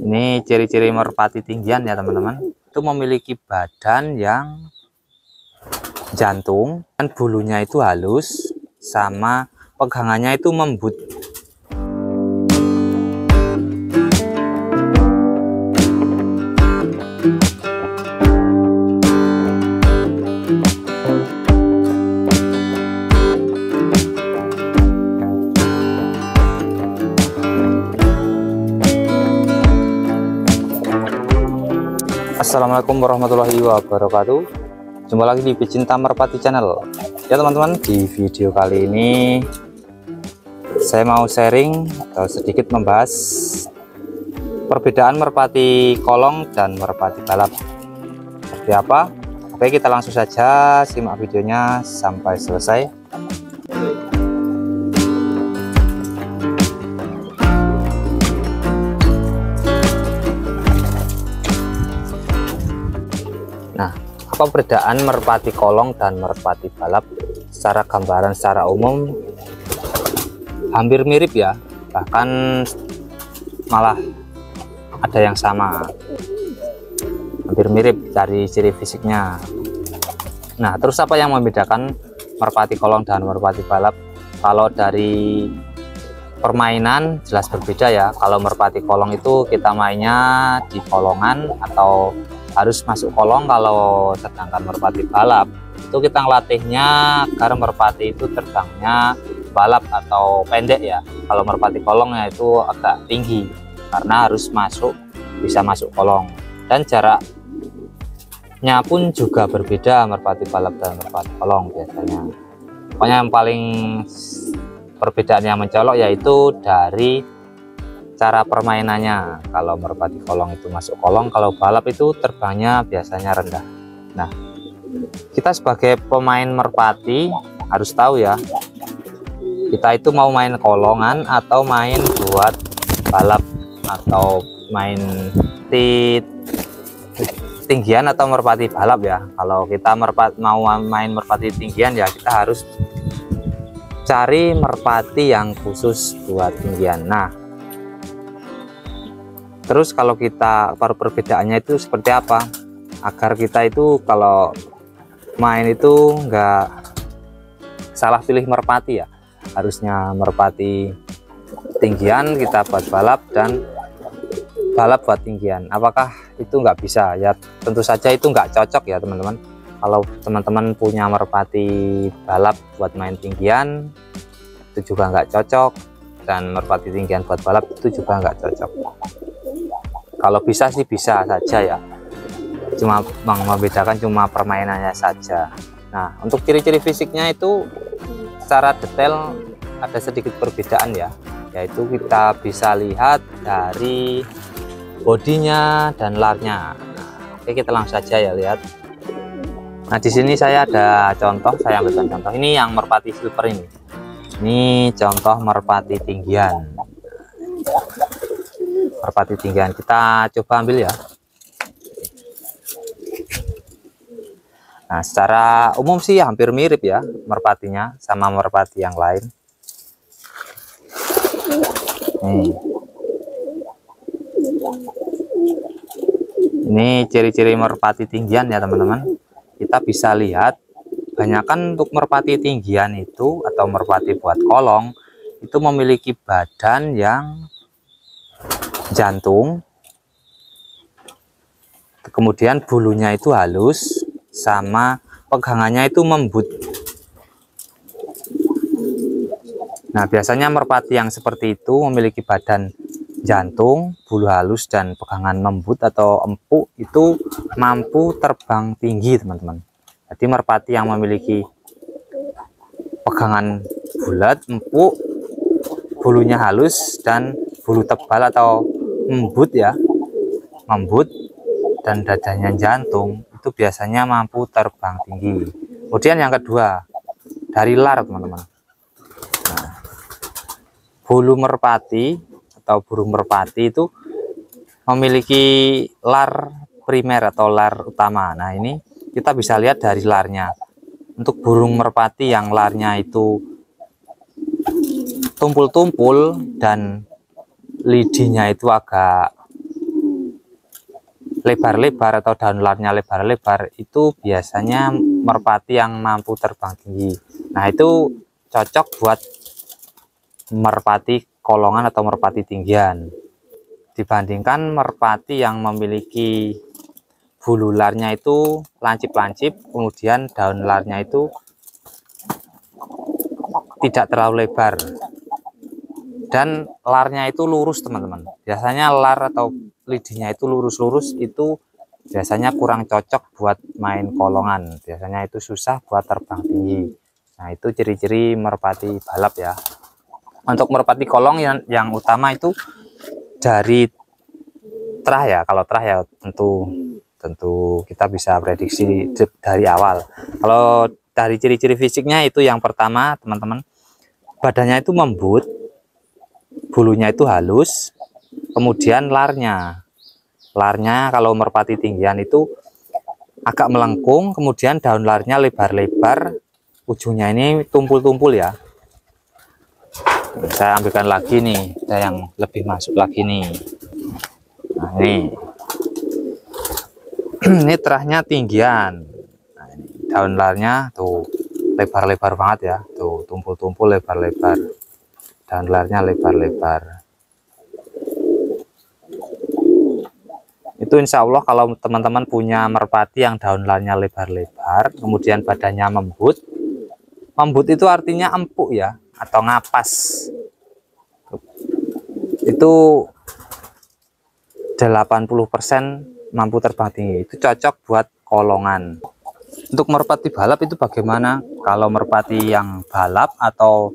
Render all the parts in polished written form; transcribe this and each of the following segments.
Ini ciri-ciri merpati tinggian ya teman-teman. Itu memiliki badan yang jantung dan bulunya itu halus, sama pegangannya itu lembut. Assalamualaikum warahmatullahi wabarakatuh. Jumpa lagi di Pecinta Merpati Channel. Ya teman-teman, di video kali ini saya mau sharing atau sedikit membahas perbedaan merpati kolong dan merpati balap. Seperti apa? Oke, kita langsung saja simak videonya sampai selesai. Nah, apa perbedaan merpati kolong dan merpati balap? Secara gambaran, secara umum hampir mirip ya, bahkan malah ada yang sama, hampir mirip dari ciri fisiknya. Nah, terus apa yang membedakan merpati kolong dan merpati balap? Kalau dari permainan jelas berbeda ya. Kalau merpati kolong itu kita mainnya di kolongan atau harus masuk kolong, kalau sedangkan merpati balap itu kita ngelatihnya agar merpati itu terbangnya balap atau pendek ya. Kalau merpati kolongnya itu agak tinggi karena harus bisa masuk kolong, dan jaraknya pun juga berbeda merpati balap dan merpati kolong biasanya. Pokoknya yang paling perbedaan yang mencolok yaitu dari cara permainannya. Kalau merpati kolong itu masuk kolong, kalau balap itu terbangnya biasanya rendah. Nah, kita sebagai pemain merpati harus tahu ya, kita itu mau main kolongan atau main buat balap, atau main tinggian atau merpati balap ya. Kalau kita mau main merpati tinggian ya, kita harus cari merpati yang khusus buat tinggian. Nah, terus kalau kita perbedaannya itu seperti apa, agar kita itu kalau main itu enggak salah pilih merpati ya. Harusnya merpati tinggian kita buat balap dan balap buat tinggian. Apakah itu enggak bisa ya? Tentu saja itu enggak cocok ya teman-teman. Kalau teman-teman punya merpati balap buat main tinggian, itu juga enggak cocok, dan merpati tinggian buat balap itu juga enggak cocok. Kalau bisa sih bisa saja ya, cuma membedakan cuma permainannya saja. Nah, untuk ciri-ciri fisiknya itu secara detail ada sedikit perbedaan ya, yaitu kita bisa lihat dari bodinya dan larnya. Nah, oke, kita langsung saja ya lihat. Nah, di sini saya ada contoh, saya ambilkan contoh ini yang merpati silver ini. Ini contoh merpati tinggian. Merpati tinggian kita coba ambil ya. Nah, secara umum sih hampir mirip ya merpatinya sama merpati yang lain. Ini ciri-ciri merpati tinggian ya teman-teman. Kita bisa lihat banyakkan untuk merpati tinggian itu atau merpati buat kolong itu memiliki badan yang jantung, kemudian bulunya itu halus, sama pegangannya itu lembut. Nah, biasanya merpati yang seperti itu memiliki badan jantung, bulu halus, dan pegangan lembut atau empuk itu mampu terbang tinggi teman-teman. Jadi merpati yang memiliki pegangan bulat, empuk, bulunya halus, dan bulu tebal atau lembut ya, lembut, dan dadanya jantung, itu biasanya mampu terbang tinggi. Kemudian yang kedua, dari lar teman-teman. Nah, bulu merpati atau burung merpati itu memiliki lar primer atau lar utama. Nah, ini kita bisa lihat dari larnya. Untuk burung merpati yang larnya itu tumpul-tumpul dan lidinya itu agak lebar-lebar atau daun larnya lebar-lebar, itu biasanya merpati yang mampu terbang tinggi. Nah, itu cocok buat merpati kolongan atau merpati tinggian, dibandingkan merpati yang memiliki bulu larnya itu lancip-lancip, kemudian daun larnya itu tidak terlalu lebar dan larnya itu lurus, teman-teman. Biasanya lar atau lidinya itu lurus-lurus, itu biasanya kurang cocok buat main kolongan, biasanya itu susah buat terbang tinggi. Nah, itu ciri-ciri merpati balap ya. Untuk merpati kolong yang utama itu dari terah ya. Kalau terah ya tentu kita bisa prediksi dari awal. Kalau dari ciri-ciri fisiknya itu yang pertama, teman-teman, badannya itu membut, bulunya itu halus, kemudian larnya kalau merpati tinggian itu agak melengkung, kemudian daun larnya lebar-lebar, ujungnya ini tumpul-tumpul ya. Saya ambilkan lagi nih, saya yang lebih masuk lagi nih. Nah, ini terahnya tinggian. Nah, ini daun larnya tuh lebar-lebar banget ya, tuh tumpul-tumpul lebar-lebar, daun larnya lebar-lebar. Itu insya Allah kalau teman-teman punya merpati yang daun larnya lebar-lebar, kemudian badannya membut itu artinya empuk ya, atau ngapas, itu 80% mampu terbang tinggi, itu cocok buat kolongan. Untuk merpati balap itu bagaimana? Kalau merpati yang balap atau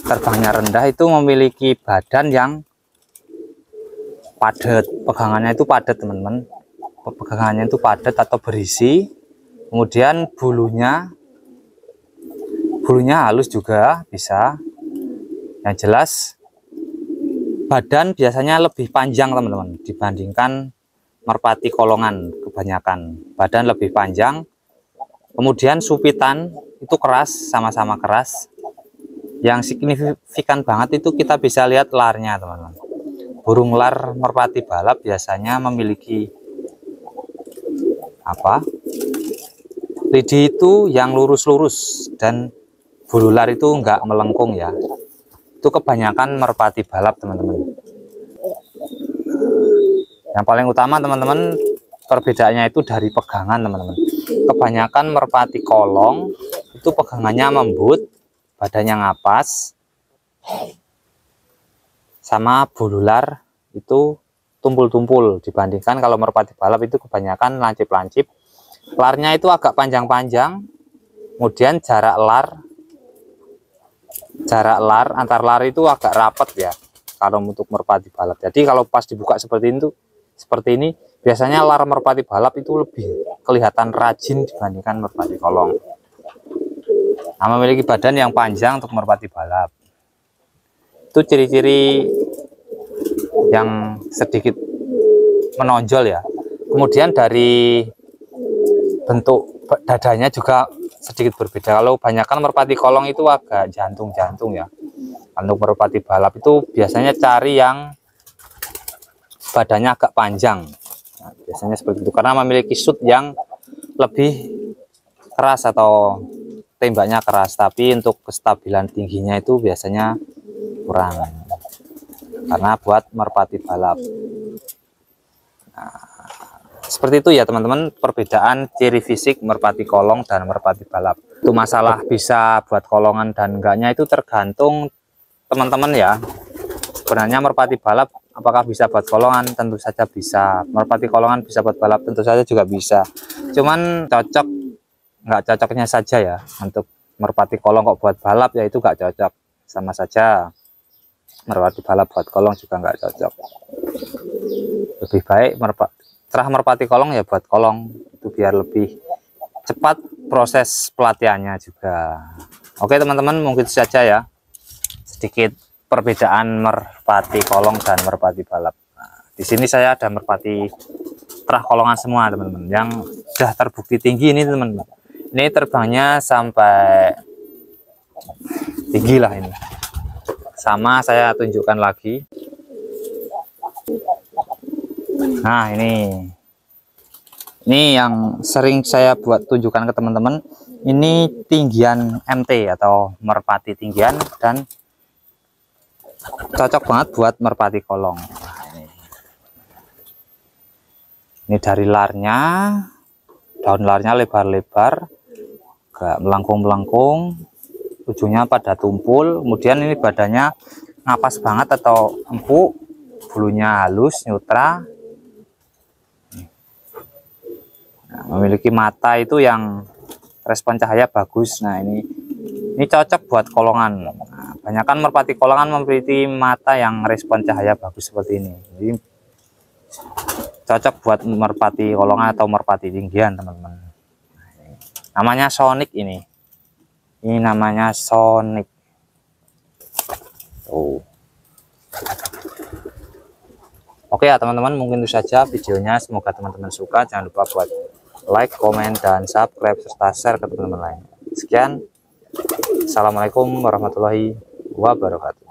terbangnya rendah itu memiliki badan yang padat, pegangannya itu padat, teman-teman. Pegangannya itu padat atau berisi, kemudian bulunya halus juga bisa. Yang jelas badan biasanya lebih panjang, teman-teman, dibandingkan merpati kolongan. Kebanyakan badan lebih panjang, kemudian supitan itu keras, sama-sama keras. Yang signifikan banget itu kita bisa lihat larnya, teman-teman. Burung lar merpati balap biasanya memiliki lidi itu yang lurus-lurus dan bulu lar itu enggak melengkung ya. Itu kebanyakan merpati balap, teman-teman. Yang paling utama, teman-teman, perbedaannya itu dari pegangan, teman-teman. Kebanyakan merpati kolong itu pegangannya membut, badannya ngapas, sama bulu lar itu tumpul-tumpul, dibandingkan kalau merpati balap itu kebanyakan lancip-lancip, larnya itu agak panjang-panjang, kemudian jarak lar antar lar itu agak rapat ya kalau untuk merpati balap. Jadi kalau pas dibuka seperti ini biasanya lar merpati balap itu lebih kelihatan rajin dibandingkan merpati kolong. Nah, memiliki badan yang panjang untuk merpati balap. Itu ciri-ciri yang sedikit menonjol ya. Kemudian dari bentuk dadanya juga sedikit berbeda. Kalau banyakkan merpati kolong itu agak jantung-jantung ya. Untuk merpati balap itu biasanya cari yang badannya agak panjang. Nah, biasanya seperti itu karena memiliki shoot yang lebih keras atau tembaknya keras, tapi untuk kestabilan tingginya itu biasanya kurang karena buat merpati balap. Nah, seperti itu ya, teman-teman, perbedaan ciri fisik merpati kolong dan merpati balap. Itu masalah bisa buat kolongan dan enggaknya itu tergantung teman-teman ya. Sebenarnya merpati balap apakah bisa buat kolongan? Tentu saja bisa. Merpati kolongan bisa buat balap? Tentu saja juga bisa. Cuman nggak cocoknya saja ya. Untuk merpati kolong kok buat balap ya itu nggak cocok. Sama saja merpati balap buat kolong juga nggak cocok. Lebih baik terah merpati kolong ya buat kolong, itu biar lebih cepat proses pelatihannya juga. Oke, teman-teman, mungkin itu saja ya sedikit perbedaan merpati kolong dan merpati balap. Nah, di sini saya ada merpati terah kolongan semua, teman-teman, yang sudah terbukti tinggi ini, teman-teman. Ini terbangnya sampai tinggi lah ini. Sama saya tunjukkan lagi. Nah, ini yang sering saya buat tunjukkan ke teman-teman. Ini tinggian MT atau merpati tinggian, dan cocok banget buat merpati kolong. Nah, ini dari larnya, daun larnya lebar-lebar, gak melengkung-melengkung, ujungnya pada tumpul. Kemudian ini badannya ngapas banget atau empuk, bulunya halus, nyutra. Nah, memiliki mata itu yang respon cahaya bagus. Nah, ini cocok buat kolongan. Nah, banyakkan merpati kolongan memiliki mata yang respon cahaya bagus seperti ini. Jadi cocok buat merpati kolongan atau merpati tinggian, teman-teman. Namanya Sonic ini namanya Sonic. Oke ya teman-teman, mungkin itu saja videonya. Semoga teman-teman suka. Jangan lupa buat like, komen, dan subscribe serta share ke teman-teman lain. Sekian, assalamualaikum warahmatullahi wabarakatuh.